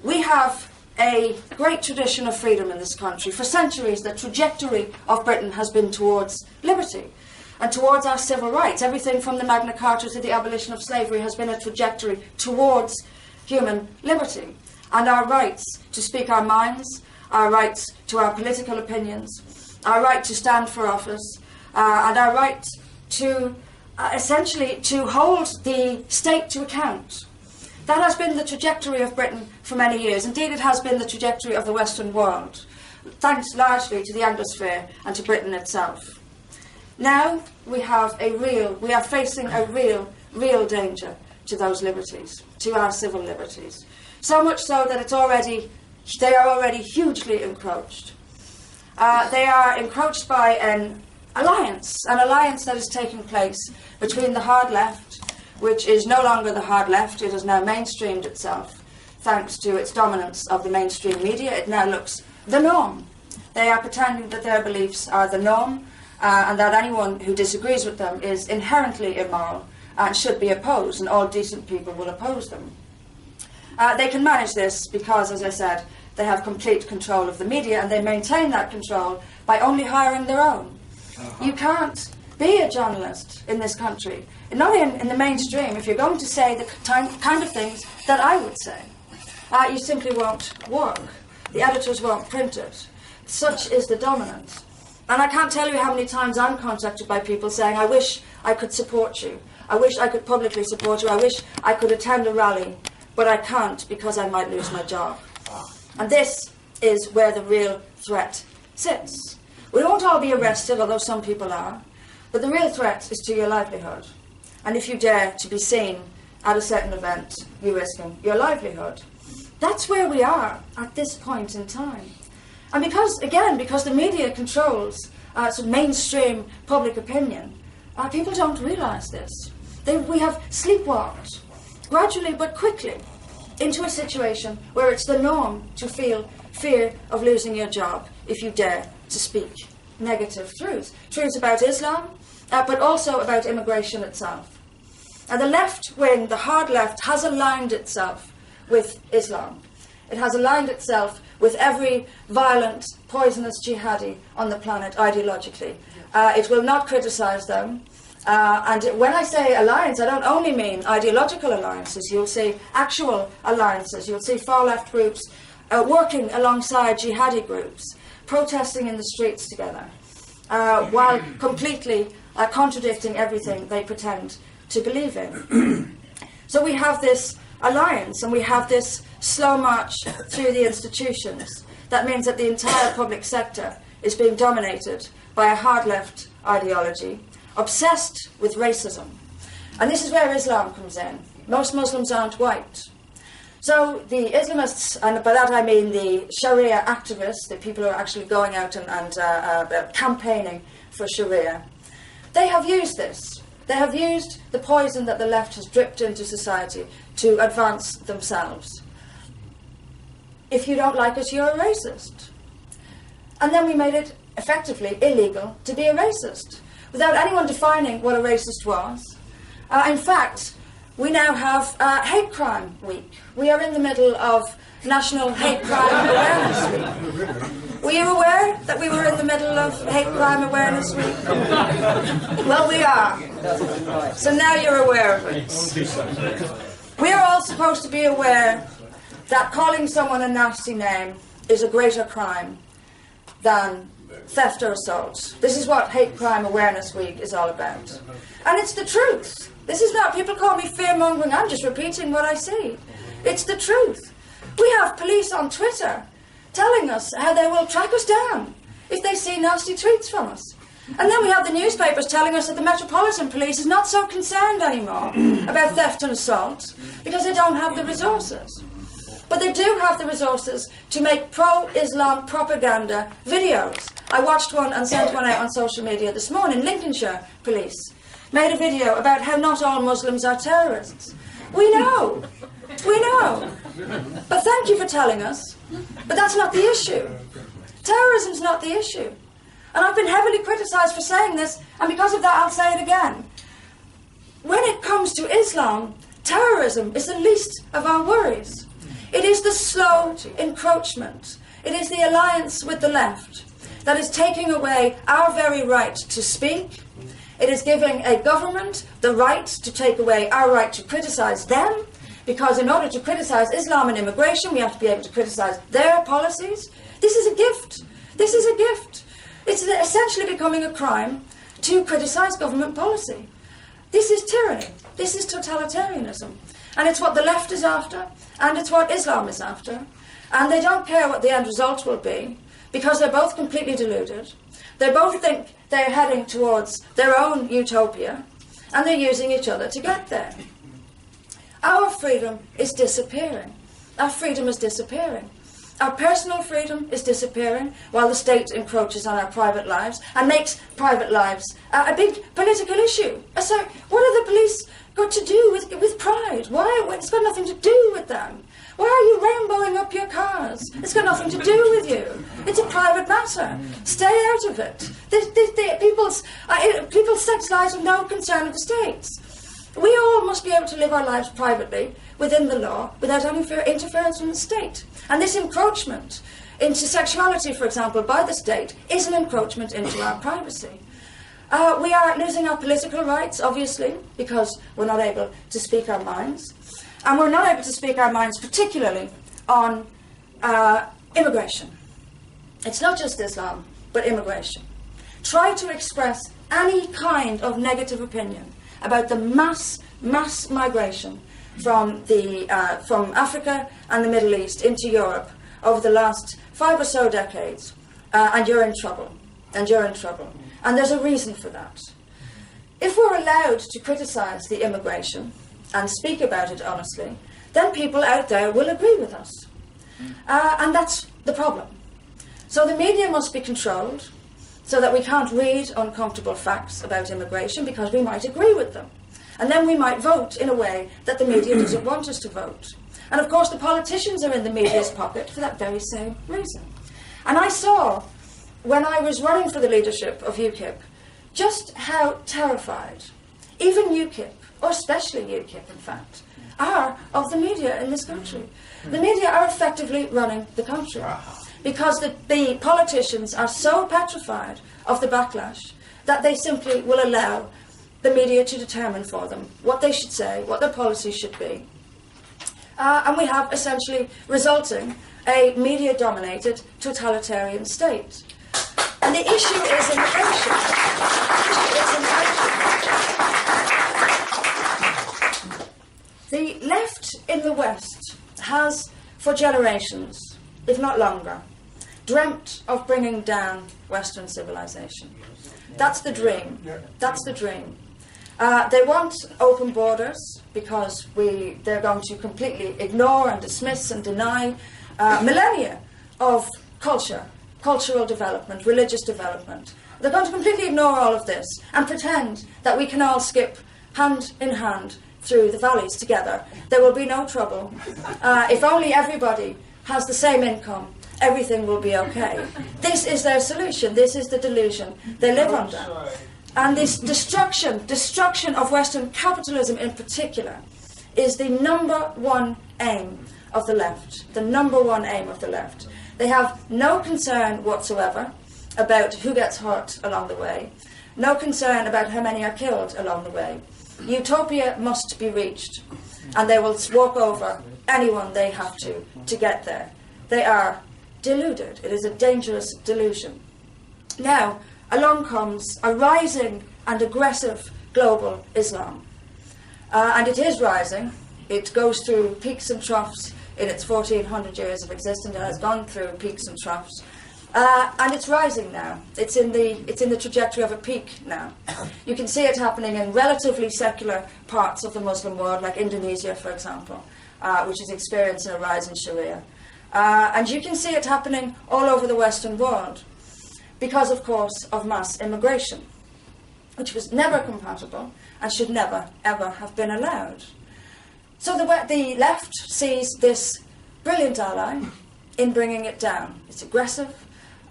We have a great tradition of freedom in this country. For centuries, the trajectory of Britain has been towards liberty and towards our civil rights. Everything from the Magna Carta to the abolition of slavery has been a trajectory towards human liberty. And our rights to speak our minds, our rights to our political opinions, our right to stand for office, and our right to essentially to hold the state to account. That has been the trajectory of Britain for many years. Indeed, it has been the trajectory of the Western world, thanks largely to the Anglosphere and to Britain itself. Now we are facing a real danger to those liberties, to our civil liberties. So much so that they are already hugely encroached. They are encroached by an alliance that is taking place between the hard left, which is no longer the hard left. It has now mainstreamed itself, thanks to its dominance of the mainstream media. It now looks the norm. They are pretending that their beliefs are the norm, and that anyone who disagrees with them is inherently immoral and should be opposed, and all decent people will oppose them. They can manage this because, as I said, they have complete control of the media, and they maintain that control by only hiring their own. You can't be a journalist in this country, not in the mainstream, if you're going to say the kind of things that I would say. You simply won't work. The editors won't print it. Such is the dominance. And I can't tell you how many times I'm contacted by people saying, I wish I could support you. I wish I could publicly support you. I wish I could attend a rally, but I can't because I might lose my job. And this is where the real threat sits. We won't all be arrested, although some people are, but the real threat is to your livelihood. And if you dare to be seen at a certain event, you're risking your livelihood. That's where we are at this point in time. And because the media controls mainstream public opinion, people don't realise this. We have sleepwalked, gradually but quickly, into a situation where it's the norm to feel fear of losing your job if you dare to speak negative truths. Truths about Islam, but also about immigration itself. And the left wing, the hard left, has aligned itself with Islam. It has aligned itself with every violent, poisonous jihadi on the planet ideologically. It will not criticise them. And when I say alliance, I don't only mean ideological alliances. You'll see actual alliances. You'll see far-left groups working alongside jihadi groups, protesting in the streets together, while completely contradicting everything they pretend to believe in. So we have this alliance, and we have this slow march through the institutions. That means that the entire public sector is being dominated by a hard-left ideology, obsessed with racism. And this is where Islam comes in. Most Muslims aren't white. So the Islamists, and by that I mean the Sharia activists, the people who are actually going out and campaigning for Sharia, they have used this. They have used the poison that the left has dripped into society to advance themselves. If you don't like us, you're a racist. And then we made it effectively illegal to be a racist, without anyone defining what a racist was. In fact, we now have Hate Crime Week. We are in the middle of National Hate Crime Awareness Week. Were you aware that we were in the middle of Hate Crime Awareness Week? Well, we are. So now you're aware of it. We are all supposed to be aware that calling someone a nasty name is a greater crime than theft or assault. This is what Hate Crime Awareness Week is all about. And it's the truth. This is not, people call me fear-mongering, I'm just repeating what I see. It's the truth. We have police on Twitter telling us how they will track us down if they see nasty tweets from us. And then we have the newspapers telling us that the Metropolitan Police is not so concerned anymore about theft and assault because they don't have the resources. But they do have the resources to make pro-Islam propaganda videos. I watched one and sent one out on social media this morning. Lincolnshire Police made a video about how not all Muslims are terrorists. We know. We know. But thank you for telling us. But that's not the issue. Terrorism's not the issue. And I've been heavily criticised for saying this, and because of that I'll say it again. When it comes to Islam, terrorism is the least of our worries. It is the slow encroachment. It is the alliance with the left that is taking away our very right to speak. It is giving a government the right to take away our right to criticise them, because in order to criticise Islam and immigration, we have to be able to criticise their policies. This is a gift. This is a gift. It's essentially becoming a crime to criticise government policy. This is tyranny. This is totalitarianism. And it's what the left is after, and it's what Islam is after. And they don't care what the end result will be, because they're both completely deluded. They both think they're heading towards their own utopia, and they're using each other to get there. Our freedom is disappearing. Our freedom is disappearing. Our personal freedom is disappearing while the state encroaches on our private lives and makes private lives a big political issue. So what have the police got to do with pride? Why? It's got nothing to do with them. Why are you rainbowing up your cars? It's got nothing to do with you. It's a private matter. Stay out of it. People's sex lives are no concern of the state's. We all must be able to live our lives privately within the law without any interference from the state. And this encroachment into sexuality, for example, by the state is an encroachment into our privacy. We are losing our political rights, obviously, because we're not able to speak our minds. And we're not able to speak our minds particularly on immigration. It's not just Islam, but immigration. Try to express any kind of negative opinion about the mass migration from Africa and the Middle East into Europe over the last 5 or so decades, and you're in trouble. And you're in trouble. And there's a reason for that. If we're allowed to criticise the immigration and speak about it honestly, then people out there will agree with us. And that's the problem. So the media must be controlled, so that we can't read uncomfortable facts about immigration because we might agree with them. And then we might vote in a way that the media doesn't want us to vote. And of course the politicians are in the media's pocket for that very same reason. And I saw, when I was running for the leadership of UKIP, just how terrified even UKIP, or especially UKIP in fact, are of the media in this country. The media are effectively running the country. Because the politicians are so petrified of the backlash that they simply will allow the media to determine for them what they should say, what their policies should be. And we have essentially resulting a media-dominated totalitarian state. And the issue is immigration. The left in the West has, for generations, if not longer, dreamt of bringing down Western civilization. That's the dream. That's the dream. They want open borders because they're going to completely ignore and dismiss and deny millennia of cultural development, religious development. They're going to completely ignore all of this and pretend that we can all skip hand in hand through the valleys together. There will be no trouble. If only everybody has the same income, everything will be okay. This is their solution. This is the delusion they live under. And this destruction of Western capitalism in particular, is the number one aim of the left. The number one aim of the left. They have no concern whatsoever about who gets hurt along the way. No concern about how many are killed along the way. Utopia must be reached, and they will walk over anyone they have to get there. They are deluded. It is a dangerous delusion. Now, along comes a rising and aggressive global Islam. And it is rising. It goes through peaks and troughs in its 1400 years of existence. It has gone through peaks and troughs. And it's rising now. It's in the trajectory of a peak now. You can see it happening in relatively secular parts of the Muslim world, like Indonesia, for example, which is experiencing a rise in Sharia. And you can see it happening all over the Western world because, of course, of mass immigration, which was never compatible and should never, ever have been allowed. So the left sees this brilliant ally in bringing it down. It's aggressive,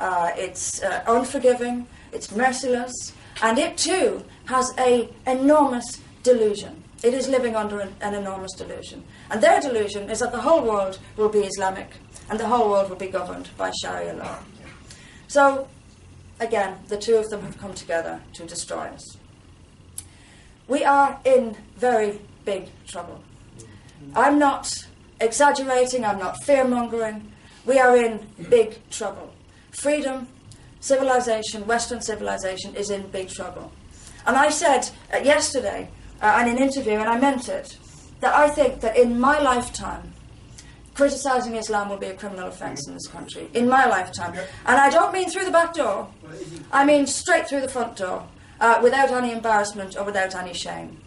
it's unforgiving, it's merciless, and it too has an enormous delusion. It is living under an enormous delusion. And their delusion is that the whole world will be Islamic and the whole world will be governed by Sharia law. So, again, the two of them have come together to destroy us. We are in very big trouble. I'm not exaggerating, I'm not fear-mongering. We are in big trouble. Freedom, civilization, Western civilization is in big trouble. And I said yesterday in an interview, and I meant it, that I think that in my lifetime, criticising Islam will be a criminal offence in this country. In my lifetime. And I don't mean through the back door. I mean straight through the front door, without any embarrassment or without any shame.